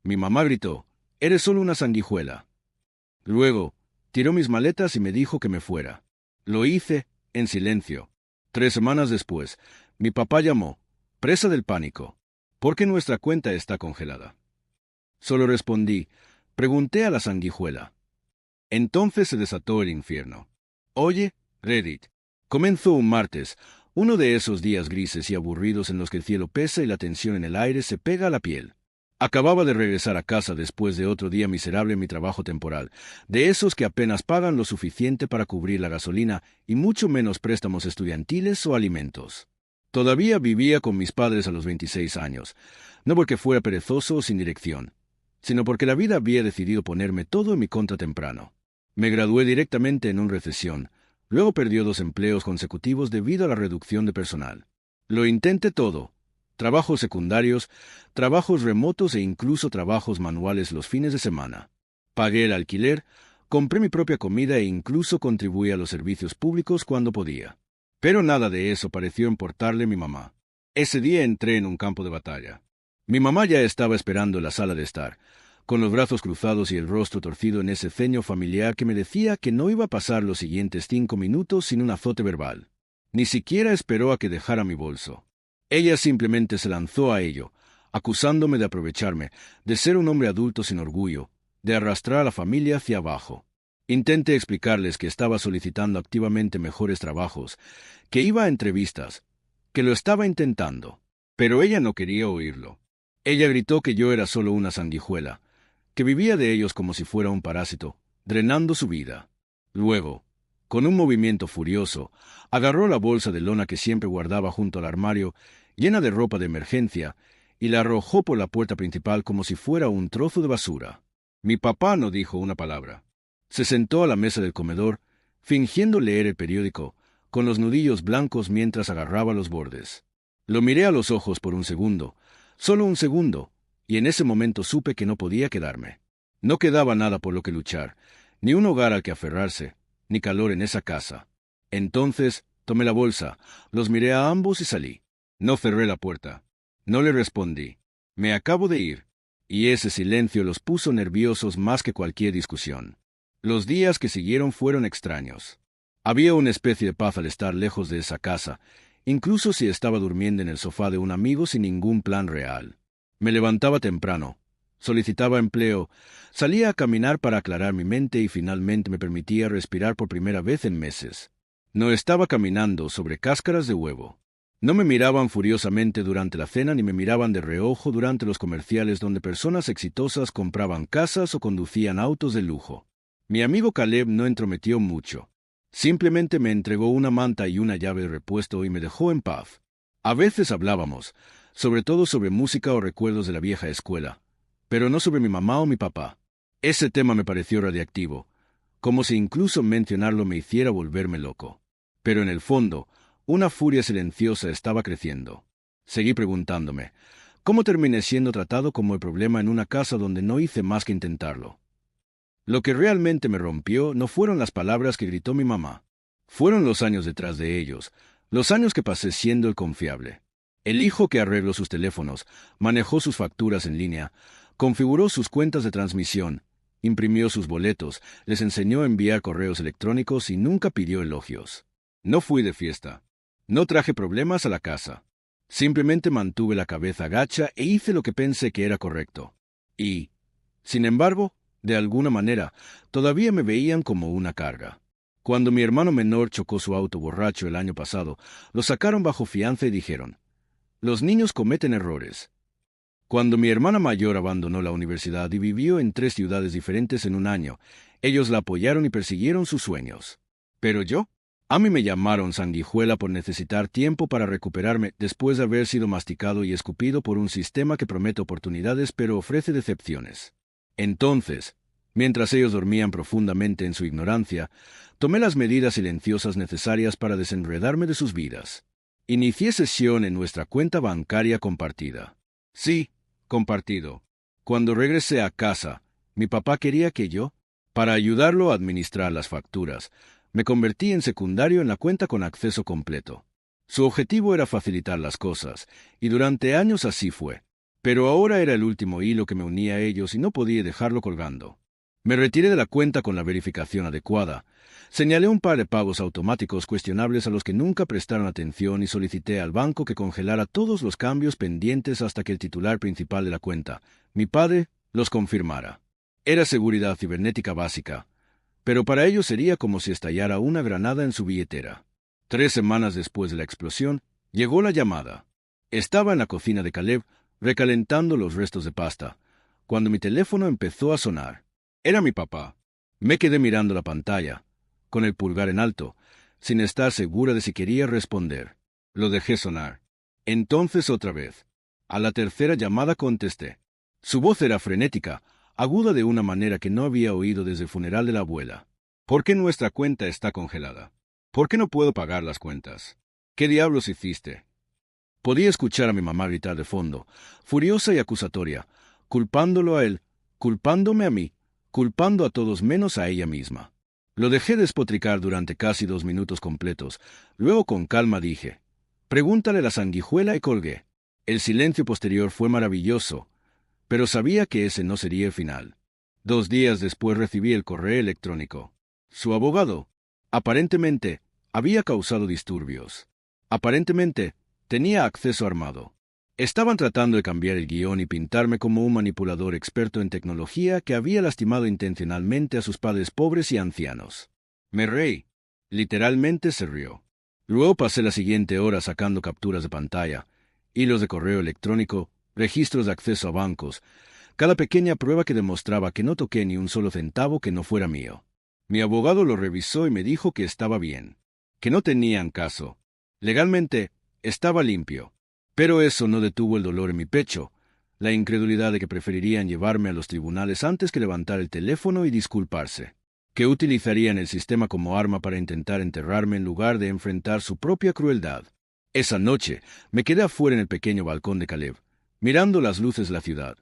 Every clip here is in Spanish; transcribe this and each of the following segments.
Mi mamá gritó, «Eres solo una sanguijuela». Luego, tiró mis maletas y me dijo que me fuera. Lo hice, en silencio. 3 semanas después, mi papá llamó, presa del pánico. ¿Por qué nuestra cuenta está congelada? Solo respondí, pregunté a la sanguijuela. Entonces se desató el infierno. Oye, Reddit. Comenzó un martes, uno de esos días grises y aburridos en los que el cielo pesa y la tensión en el aire se pega a la piel. Acababa de regresar a casa después de otro día miserable en mi trabajo temporal, de esos que apenas pagan lo suficiente para cubrir la gasolina y mucho menos préstamos estudiantiles o alimentos. Todavía vivía con mis padres a los 26 años, no porque fuera perezoso o sin dirección, sino porque la vida había decidido ponerme todo en mi contra temprano. Me gradué directamente en una recesión, luego perdí 2 empleos consecutivos debido a la reducción de personal. Lo intenté todo. Trabajos secundarios, trabajos remotos e incluso trabajos manuales los fines de semana. Pagué el alquiler, compré mi propia comida e incluso contribuí a los servicios públicos cuando podía. Pero nada de eso pareció importarle a mi mamá. Ese día entré en un campo de batalla. Mi mamá ya estaba esperando en la sala de estar, con los brazos cruzados y el rostro torcido en ese ceño familiar que me decía que no iba a pasar los siguientes 5 minutos sin un azote verbal. Ni siquiera esperó a que dejara mi bolso. Ella simplemente se lanzó a ello, acusándome de aprovecharme, de ser un hombre adulto sin orgullo, de arrastrar a la familia hacia abajo. Intenté explicarles que estaba solicitando activamente mejores trabajos, que iba a entrevistas, que lo estaba intentando, pero ella no quería oírlo. Ella gritó que yo era solo una sanguijuela, que vivía de ellos como si fuera un parásito, drenando su vida. Luego, con un movimiento furioso, agarró la bolsa de lona que siempre guardaba junto al armario, llena de ropa de emergencia, y la arrojó por la puerta principal como si fuera un trozo de basura. Mi papá no dijo una palabra. Se sentó a la mesa del comedor, fingiendo leer el periódico, con los nudillos blancos mientras agarraba los bordes. Lo miré a los ojos por un segundo, solo un segundo, y en ese momento supe que no podía quedarme. No quedaba nada por lo que luchar, ni un hogar al que aferrarse, ni calor en esa casa. Entonces, tomé la bolsa, los miré a ambos y salí. No cerré la puerta. No le respondí. Me acabo de ir. Y ese silencio los puso nerviosos más que cualquier discusión. Los días que siguieron fueron extraños. Había una especie de paz al estar lejos de esa casa, incluso si estaba durmiendo en el sofá de un amigo sin ningún plan real. Me levantaba temprano, solicitaba empleo, salía a caminar para aclarar mi mente y finalmente me permitía respirar por primera vez en meses. No estaba caminando sobre cáscaras de huevo. No me miraban furiosamente durante la cena ni me miraban de reojo durante los comerciales donde personas exitosas compraban casas o conducían autos de lujo. Mi amigo Caleb no entrometió mucho. Simplemente me entregó una manta y una llave de repuesto y me dejó en paz. A veces hablábamos, sobre todo sobre música o recuerdos de la vieja escuela, pero no sobre mi mamá o mi papá. Ese tema me pareció radiactivo, como si incluso mencionarlo me hiciera volverme loco. Pero en el fondo, una furia silenciosa estaba creciendo. Seguí preguntándome, ¿cómo terminé siendo tratado como el problema en una casa donde no hice más que intentarlo? Lo que realmente me rompió no fueron las palabras que gritó mi mamá. Fueron los años detrás de ellos, los años que pasé siendo el confiable. El hijo que arregló sus teléfonos, manejó sus facturas en línea, configuró sus cuentas de transmisión, imprimió sus boletos, les enseñó a enviar correos electrónicos y nunca pidió elogios. No fui de fiesta. No traje problemas a la casa. Simplemente mantuve la cabeza gacha e hice lo que pensé que era correcto. Y, sin embargo, de alguna manera, todavía me veían como una carga. Cuando mi hermano menor chocó su auto borracho el año pasado, lo sacaron bajo fianza y dijeron, «Los niños cometen errores». Cuando mi hermana mayor abandonó la universidad y vivió en 3 ciudades diferentes en un año, ellos la apoyaron y persiguieron sus sueños. Pero yo, a mí me llamaron sanguijuela por necesitar tiempo para recuperarme después de haber sido masticado y escupido por un sistema que promete oportunidades pero ofrece decepciones. Entonces, mientras ellos dormían profundamente en su ignorancia, tomé las medidas silenciosas necesarias para desenredarme de sus vidas. Inicié sesión en nuestra cuenta bancaria compartida. Sí, compartido. Cuando regresé a casa, mi papá quería que yo, para ayudarlo a administrar las facturas, me convertí en secundario en la cuenta con acceso completo. Su objetivo era facilitar las cosas, y durante años así fue. Pero ahora era el último hilo que me unía a ellos y no podía dejarlo colgando. Me retiré de la cuenta con la verificación adecuada. Señalé un par de pagos automáticos cuestionables a los que nunca prestaron atención y solicité al banco que congelara todos los cambios pendientes hasta que el titular principal de la cuenta, mi padre, los confirmara. Era seguridad cibernética básica, pero para ellos sería como si estallara una granada en su billetera. 3 semanas después de la explosión, llegó la llamada. Estaba en la cocina de Caleb, recalentando los restos de pasta, cuando mi teléfono empezó a sonar. Era mi papá. Me quedé mirando la pantalla, con el pulgar en alto, sin estar segura de si quería responder. Lo dejé sonar. Entonces otra vez. A la tercera llamada contesté. Su voz era frenética, aguda de una manera que no había oído desde el funeral de la abuela. ¿Por qué nuestra cuenta está congelada? ¿Por qué no puedo pagar las cuentas? ¿Qué diablos hiciste? Podía escuchar a mi mamá gritar de fondo, furiosa y acusatoria, culpándolo a él, culpándome a mí, culpando a todos menos a ella misma. Lo dejé despotricar durante casi 2 minutos completos. Luego con calma dije, pregúntale a la sanguijuela y colgué. El silencio posterior fue maravilloso, pero sabía que ese no sería el final. 2 días después recibí el correo electrónico. Su abogado, aparentemente, había causado disturbios. Aparentemente, tenía acceso armado. Estaban tratando de cambiar el guión y pintarme como un manipulador experto en tecnología que había lastimado intencionalmente a sus padres pobres y ancianos. Me reí. Literalmente se rió. Luego pasé la siguiente hora sacando capturas de pantalla, hilos de correo electrónico, registros de acceso a bancos, cada pequeña prueba que demostraba que no toqué ni un solo centavo que no fuera mío. Mi abogado lo revisó y me dijo que estaba bien, que no tenían caso. Legalmente, estaba limpio. Pero eso no detuvo el dolor en mi pecho, la incredulidad de que preferirían llevarme a los tribunales antes que levantar el teléfono y disculparse, que utilizarían el sistema como arma para intentar enterrarme en lugar de enfrentar su propia crueldad. Esa noche me quedé afuera en el pequeño balcón de Caleb, mirando las luces de la ciudad,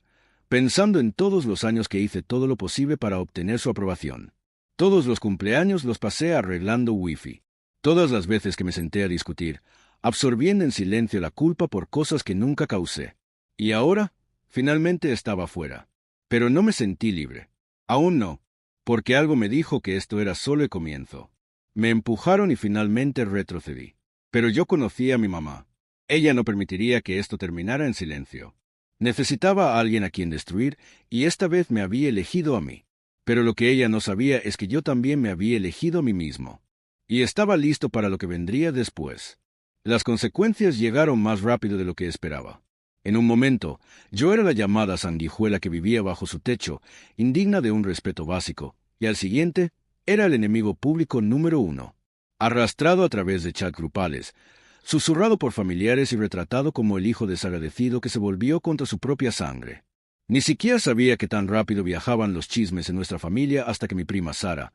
pensando en todos los años que hice todo lo posible para obtener su aprobación. Todos los cumpleaños los pasé arreglando wifi. Todas las veces que me senté a discutir, absorbiendo en silencio la culpa por cosas que nunca causé. Y ahora, finalmente estaba fuera. Pero no me sentí libre. Aún no, porque algo me dijo que esto era solo el comienzo. Me empujaron y finalmente retrocedí. Pero yo conocía a mi mamá. Ella no permitiría que esto terminara en silencio. Necesitaba a alguien a quien destruir, y esta vez me había elegido a mí. Pero lo que ella no sabía es que yo también me había elegido a mí mismo. Y estaba listo para lo que vendría después. Las consecuencias llegaron más rápido de lo que esperaba. En un momento, yo era la llamada sanguijuela que vivía bajo su techo, indigna de un respeto básico, y al siguiente, era el enemigo público número 1. Arrastrado a través de chats grupales, susurrado por familiares y retratado como el hijo desagradecido que se volvió contra su propia sangre. Ni siquiera sabía que tan rápido viajaban los chismes en nuestra familia hasta que mi prima Sara,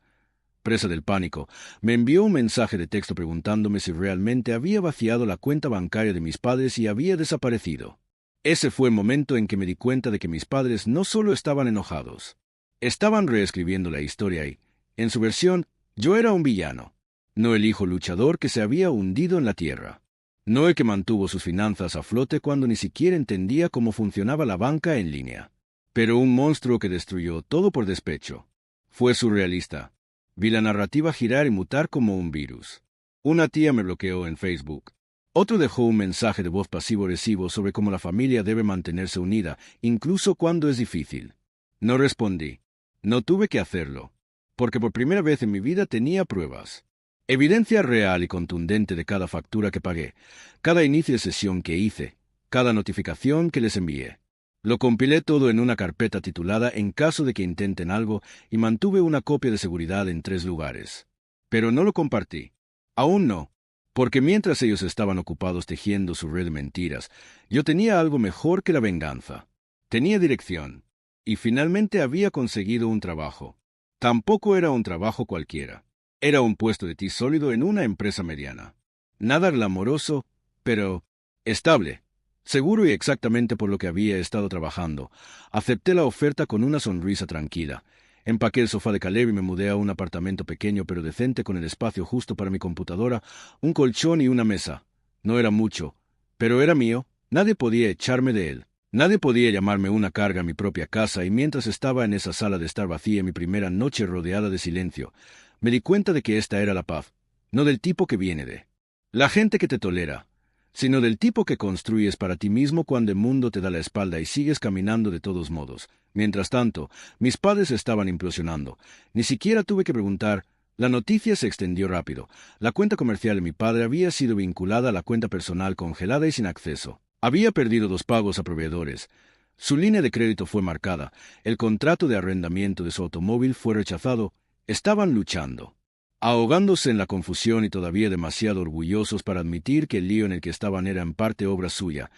presa del pánico, me envió un mensaje de texto preguntándome si realmente había vaciado la cuenta bancaria de mis padres y había desaparecido. Ese fue el momento en que me di cuenta de que mis padres no solo estaban enojados, estaban reescribiendo la historia y, en su versión, yo era un villano, no el hijo luchador que se había hundido en la tierra, no el que mantuvo sus finanzas a flote cuando ni siquiera entendía cómo funcionaba la banca en línea, pero un monstruo que destruyó todo por despecho. Fue surrealista. Vi la narrativa girar y mutar como un virus. Una tía me bloqueó en Facebook. Otro dejó un mensaje de voz pasivo-agresivo sobre cómo la familia debe mantenerse unida, incluso cuando es difícil. No respondí. No tuve que hacerlo, porque por primera vez en mi vida tenía pruebas. Evidencia real y contundente de cada factura que pagué, cada inicio de sesión que hice, cada notificación que les envié. Lo compilé todo en una carpeta titulada En caso de que intenten algo y mantuve una copia de seguridad en 3 lugares. Pero no lo compartí. Aún no, porque mientras ellos estaban ocupados tejiendo su red de mentiras, yo tenía algo mejor que la venganza. Tenía dirección. Y finalmente había conseguido un trabajo. Tampoco era un trabajo cualquiera. Era un puesto de TI sólido en una empresa mediana. Nada glamoroso, pero estable. Seguro y exactamente por lo que había estado trabajando, acepté la oferta con una sonrisa tranquila. Empaqué el sofá de Caleb y me mudé a un apartamento pequeño pero decente con el espacio justo para mi computadora, un colchón y una mesa. No era mucho, pero era mío, nadie podía echarme de él. Nadie podía llamarme una carga a mi propia casa, y mientras estaba en esa sala de estar vacía mi primera noche rodeada de silencio, me di cuenta de que esta era la paz, no del tipo que viene de la gente que te tolera, sino del tipo que construyes para ti mismo cuando el mundo te da la espalda y sigues caminando de todos modos. Mientras tanto, mis padres estaban implosionando. Ni siquiera tuve que preguntar. La noticia se extendió rápido. La cuenta comercial de mi padre había sido vinculada a la cuenta personal congelada y sin acceso. Había perdido 2 pagos a proveedores. Su línea de crédito fue marcada. El contrato de arrendamiento de su automóvil fue rechazado. Estaban luchando, ahogándose en la confusión y todavía demasiado orgullosos para admitir que el lío en el que estaban era en parte obra suya.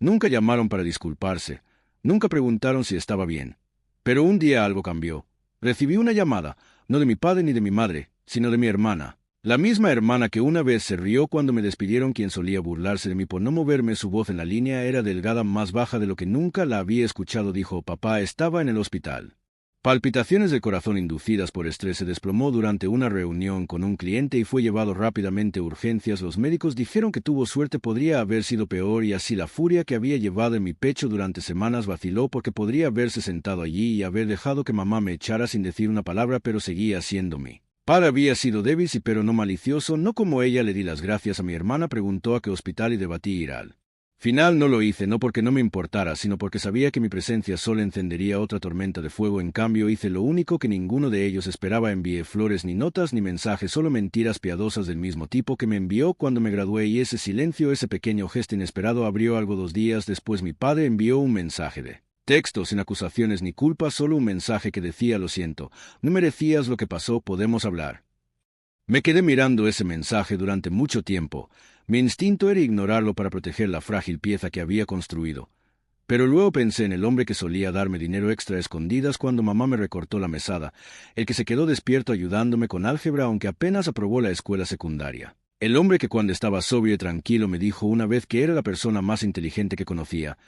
Nunca llamaron para disculparse. Nunca preguntaron si estaba bien. Pero un día algo cambió. Recibí una llamada, no de mi padre ni de mi madre, sino de mi hermana. La misma hermana que una vez se rió cuando me despidieron, quien solía burlarse de mí por no moverme. Su voz en la línea era delgada, más baja de lo que nunca la había escuchado. Dijo: papá estaba en el hospital. Palpitaciones del corazón inducidas por estrés. Se desplomó durante una reunión con un cliente y fue llevado rápidamente a urgencias. Los médicos dijeron que tuvo suerte, podría haber sido peor, y así la furia que había llevado en mi pecho durante semanas vaciló, porque podría haberse sentado allí y haber dejado que mamá me echara sin decir una palabra, pero seguía siendo mí. Padre había sido débil, sí, pero no malicioso, no como ella. Le di las gracias a mi hermana, preguntó a qué hospital y debatí ir al final. No lo hice, no porque no me importara, sino porque sabía que mi presencia solo encendería otra tormenta de fuego. En cambio, hice lo único que ninguno de ellos esperaba. Envié flores, ni notas, ni mensajes, solo mentiras piadosas del mismo tipo que me envió cuando me gradué. Y ese silencio, ese pequeño gesto inesperado, abrió algo. 2 días después mi padre envió un mensaje de texto, sin acusaciones ni culpas, solo un mensaje que decía: lo siento, no merecías lo que pasó, podemos hablar. Me quedé mirando ese mensaje durante mucho tiempo. Mi instinto era ignorarlo para proteger la frágil pieza que había construido. Pero luego pensé en el hombre que solía darme dinero extra a escondidas cuando mamá me recortó la mesada, el que se quedó despierto ayudándome con álgebra aunque apenas aprobó la escuela secundaria. El hombre que cuando estaba sobrio y tranquilo me dijo una vez que era la persona más inteligente que conocía.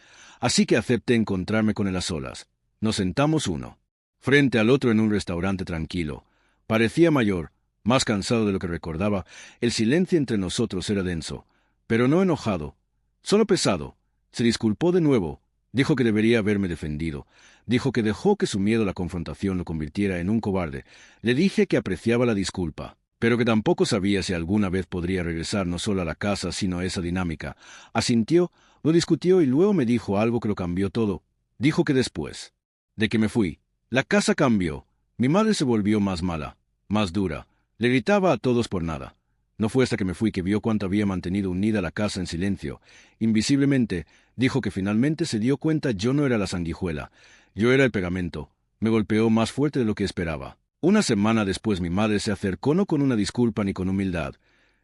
Así que acepté encontrarme con él a solas. Nos sentamos uno frente al otro en un restaurante tranquilo. Parecía mayor, más cansado de lo que recordaba. El silencio entre nosotros era denso, pero no enojado, solo pesado. Se disculpó de nuevo. Dijo que debería haberme defendido. Dijo que dejó que su miedo a la confrontación lo convirtiera en un cobarde. Le dije que apreciaba la disculpa, pero que tampoco sabía si alguna vez podría regresar no solo a la casa, sino a esa dinámica. Asintió, lo discutió y luego me dijo algo que lo cambió todo. Dijo que después de que me fui, la casa cambió. Mi madre se volvió más mala, más dura. Le gritaba a todos por nada. No fue hasta que me fui que vio cuánto había mantenido unida la casa en silencio. Invisiblemente, dijo que finalmente se dio cuenta. Yo no era la sanguijuela, yo era el pegamento. Me golpeó más fuerte de lo que esperaba. Una semana después mi madre se acercó, no con una disculpa ni con humildad,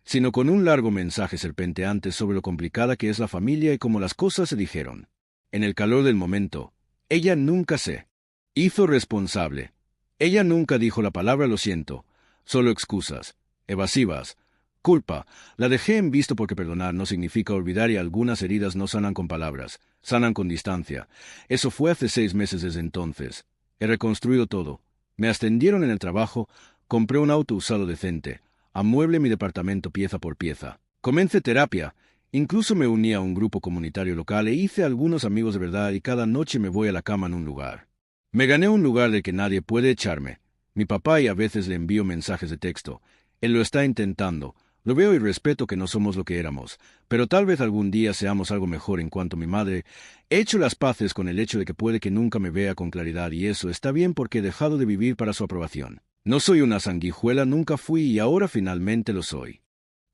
sino con un largo mensaje serpenteante sobre lo complicada que es la familia y cómo las cosas se dijeron en el calor del momento. Ella nunca se hizo responsable. Ella nunca dijo la palabra lo siento, solo excusas evasivas. Culpa, la dejé en visto porque perdonar no significa olvidar, y algunas heridas no sanan con palabras, sanan con distancia. Eso fue hace 6 meses. Desde entonces he reconstruido todo. Me ascendieron en el trabajo, compré un auto usado decente, amueble mi departamento pieza por pieza. Comencé terapia, incluso me uní a un grupo comunitario local e hice algunos amigos de verdad, y cada noche me voy a la cama en un lugar. Me gané un lugar del que nadie puede echarme. Mi papá, y a veces le envío mensajes de texto. Él lo está intentando. Lo veo y respeto que no somos lo que éramos, pero tal vez algún día seamos algo mejor. En cuanto a mi madre, he hecho las paces con el hecho de que puede que nunca me vea con claridad, y eso está bien porque he dejado de vivir para su aprobación. No soy una sanguijuela, nunca fui, y ahora finalmente lo soy.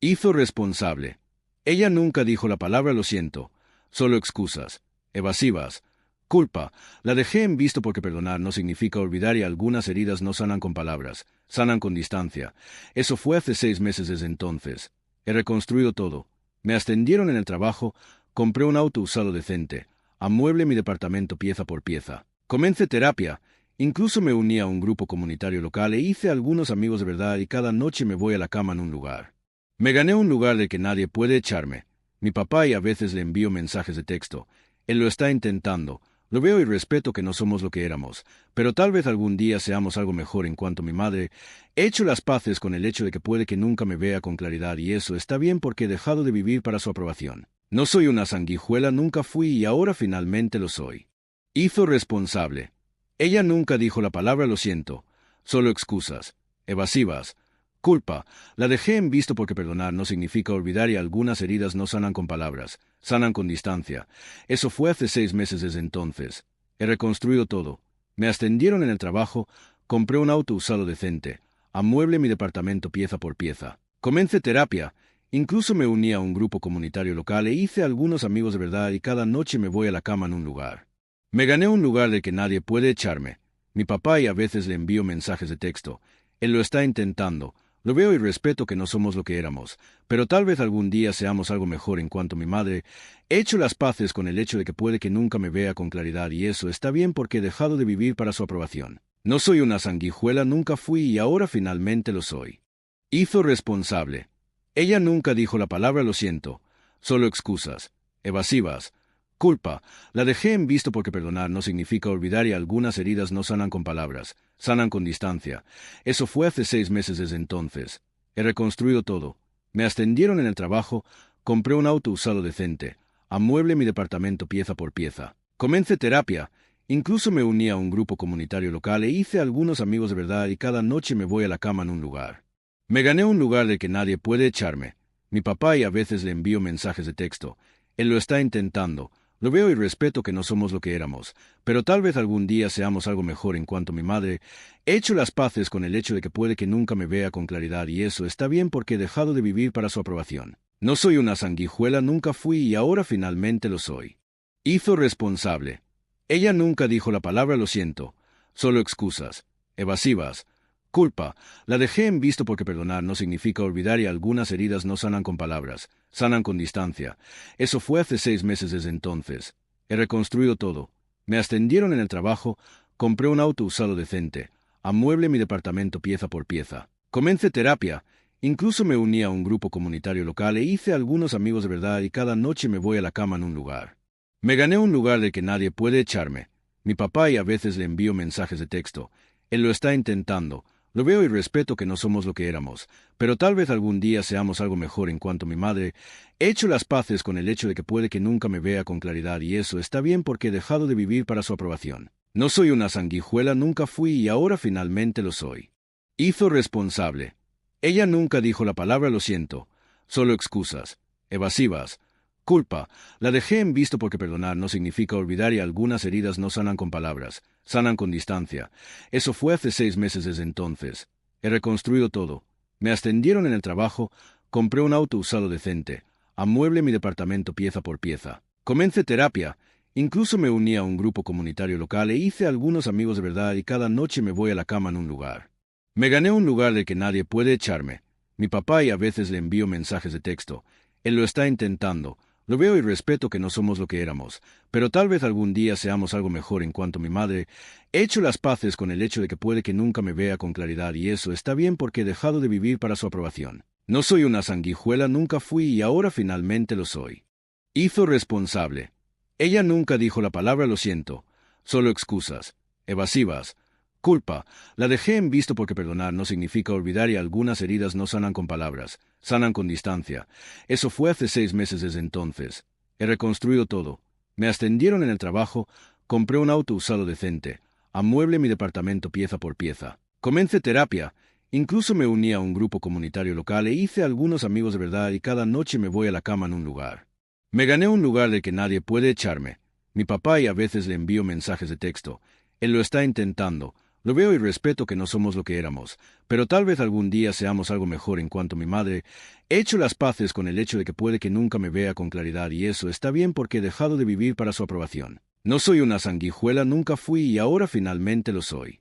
Hizo responsable. Ella nunca dijo la palabra lo siento, solo excusas evasivas. Culpa, la dejé en visto porque perdonar no significa olvidar, y algunas heridas no sanan con palabras, sanan con distancia. Eso fue hace 6 meses. Desde entonces he reconstruido todo. Me ascendieron en el trabajo, compré un auto usado decente, amueble mi departamento pieza por pieza. Comencé terapia, incluso me uní a un grupo comunitario local e hice algunos amigos de verdad, y cada noche me voy a la cama en un lugar. Me gané un lugar del que nadie puede echarme. Mi papá, y a veces le envío mensajes de texto. Él lo está intentando. Lo veo y respeto que no somos lo que éramos, pero tal vez algún día seamos algo mejor. En cuanto a mi madre, he hecho las paces con el hecho de que puede que nunca me vea con claridad, y eso está bien porque he dejado de vivir para su aprobación. No soy una sanguijuela, nunca fui y ahora finalmente lo soy. Hizo responsable. Ella nunca dijo la palabra lo siento, solo excusas, evasivas. Culpa, la dejé en visto porque perdonar no significa olvidar y algunas heridas no sanan con palabras, sanan con distancia. Eso fue hace 6 meses desde entonces. He reconstruido todo. Me ascendieron en el trabajo, compré un auto usado decente, amueble mi departamento pieza por pieza. Comencé terapia, incluso me uní a un grupo comunitario local e hice algunos amigos de verdad y cada noche me voy a la cama en un lugar. Me gané un lugar del que nadie puede echarme. Mi papá y a veces le envío mensajes de texto. Él lo está intentando. Lo veo y respeto que no somos lo que éramos, pero tal vez algún día seamos algo mejor en cuanto a mi madre. He hecho las paces con el hecho de que puede que nunca me vea con claridad y eso está bien porque he dejado de vivir para su aprobación. No soy una sanguijuela, nunca fui y ahora finalmente lo soy. Hizo responsable. Ella nunca dijo la palabra lo siento, solo excusas, evasivas. Culpa, la dejé en visto porque perdonar no significa olvidar y algunas heridas no sanan con palabras, sanan con distancia. Eso fue hace 6 meses desde entonces. He reconstruido todo. Me ascendieron en el trabajo, compré un auto usado decente, amueble mi departamento pieza por pieza. Comencé terapia, incluso me uní a un grupo comunitario local e hice algunos amigos de verdad y cada noche me voy a la cama en un lugar. Me gané un lugar del que nadie puede echarme. Mi papá y a veces le envío mensajes de texto. Él lo está intentando. Lo veo y respeto que no somos lo que éramos, pero tal vez algún día seamos algo mejor en cuanto a mi madre. He hecho las paces con el hecho de que puede que nunca me vea con claridad y eso está bien porque he dejado de vivir para su aprobación. No soy una sanguijuela, nunca fui y ahora finalmente lo soy. Hizo responsable. Ella nunca dijo la palabra lo siento, solo excusas, evasivas. Culpa, la dejé en visto porque perdonar no significa olvidar y algunas heridas no sanan con palabras, sanan con distancia. Eso fue hace 6 meses desde entonces. He reconstruido todo. Me ascendieron en el trabajo, compré un auto usado decente, amueble mi departamento pieza por pieza. Comencé terapia, incluso me uní a un grupo comunitario local e hice algunos amigos de verdad y cada noche me voy a la cama en un lugar. Me gané un lugar del que nadie puede echarme. Mi papá y a veces le envío mensajes de texto. Él lo está intentando. Lo veo y respeto que no somos lo que éramos, pero tal vez algún día seamos algo mejor en cuanto a mi madre. He hecho las paces con el hecho de que puede que nunca me vea con claridad y eso está bien porque he dejado de vivir para su aprobación. No soy una sanguijuela, nunca fui y ahora finalmente lo soy. Hizo responsable. Ella nunca dijo la palabra lo siento, solo excusas, evasivas. Culpa, la dejé en visto porque perdonar no significa olvidar y algunas heridas no sanan con palabras, sanan con distancia. Eso fue hace 6 meses desde entonces. He reconstruido todo. Me ascendieron en el trabajo, compré un auto usado decente, amueble mi departamento pieza por pieza. Comencé terapia, incluso me uní a un grupo comunitario local e hice algunos amigos de verdad y cada noche me voy a la cama en un lugar. Me gané un lugar del que nadie puede echarme. Mi papá y a veces le envío mensajes de texto. Él lo está intentando. Lo veo y respeto que no somos lo que éramos, pero tal vez algún día seamos algo mejor en cuanto a mi madre. He hecho las paces con el hecho de que puede que nunca me vea con claridad y eso está bien porque he dejado de vivir para su aprobación. No soy una sanguijuela, nunca fui y ahora finalmente lo soy. Hizo responsable. Ella nunca dijo la palabra lo siento, solo excusas, evasivas. Culpa, la dejé en visto porque perdonar no significa olvidar y algunas heridas no sanan con palabras, sanan con distancia. Eso fue hace 6 meses desde entonces. He reconstruido todo. Me ascendieron en el trabajo, compré un auto usado decente, amueble mi departamento pieza por pieza. Comencé terapia, incluso me uní a un grupo comunitario local e hice algunos amigos de verdad y cada noche me voy a la cama en un lugar. Me gané un lugar del que nadie puede echarme. Mi papá y a veces le envío mensajes de texto. Él lo está intentando. Lo veo y respeto que no somos lo que éramos, pero tal vez algún día seamos algo mejor en cuanto a mi madre. He hecho las paces con el hecho de que puede que nunca me vea con claridad y eso está bien porque he dejado de vivir para su aprobación. No soy una sanguijuela, nunca fui y ahora finalmente lo soy.